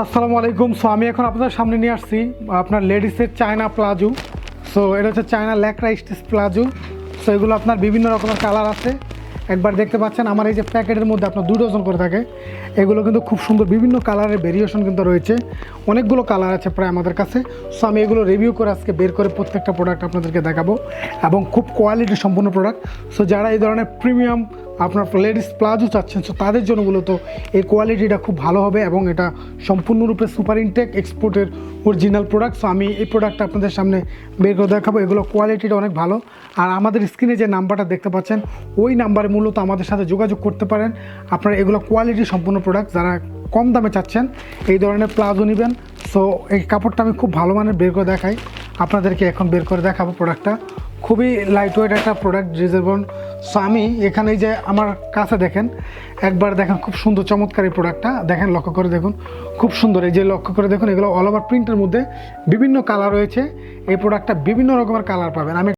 আসসালামু আলাইকুম। সো আমি এখন আপনাদের সামনে নিয়ে আসছি আপনার লেডিসের চায়না প্লাজো। সো এটা হচ্ছে চায়না ল্যাকড়া স্টিচ প্লাজো। সো এগুলো আপনার বিভিন্ন রকমের কালার আছে। একবার দেখতে পাচ্ছেন আমার এই যে প্যাকেটের মধ্যে আপনার 2 ডজন করে থাকে। এগুলো কিন্তু খুব সুন্দর বিভিন্ন কালারের ভেরিয়েশন কিন্তু রয়েছে, অনেকগুলো কালার আছে প্রায় আমাদের কাছে। সো আমি এগুলো রিভিউ করে আজকে বের করে প্রত্যেকটা প্রোডাক্ট আপনাদেরকে দেখাবো এবং খুব কোয়ালিটি সম্পন্ন প্রোডাক্ট। সো যারা এই ধরনের প্রিমিয়াম আপনার লেডিস প্লাজো চাচ্ছেন, সো তাদের জন্য মূলত এই কোয়ালিটিটা খুব ভালো হবে এবং এটা সম্পূর্ণরূপে সুপার ইনটেক এক্সপোর্টের অরিজিনাল প্রোডাক্ট। সো আমি এই প্রোডাক্টটা আপনাদের সামনে বের করে দেখাবো। এগুলো কোয়ালিটিটা অনেক ভালো। আর আমাদের স্ক্রিনে যে নাম্বারটা দেখতে পাচ্ছেন ওই নাম্বারে মূলত আমাদের সাথে যোগাযোগ করতে পারেন। আপনারা এগুলো কোয়ালিটি সম্পূর্ণ প্রোডাক্ট, যারা কম দামে চাচ্ছেন এই ধরনের প্লাজো নেবেন। সো এই কাপড়টা আমি খুব ভালো মানের বের করে দেখাই আপনাদেরকে, এখন বের করে দেখাবো। প্রোডাক্টটা খুবই লাইট ওয়েট একটা প্রোডাক্ট, রিজনেবল। সো আমি এখানে এই যে আমার কাছে দেখেন, একবার দেখেন খুব সুন্দর চমৎকার এই প্রোডাক্টটা দেখেন, লক্ষ্য করে দেখুন খুব সুন্দর। এই যে লক্ষ্য করে দেখুন, এগুলো অল ওভার প্রিন্টের মধ্যে বিভিন্ন কালার রয়েছে। এই প্রোডাক্টটা বিভিন্ন রকমের কালার পাবেন। আমি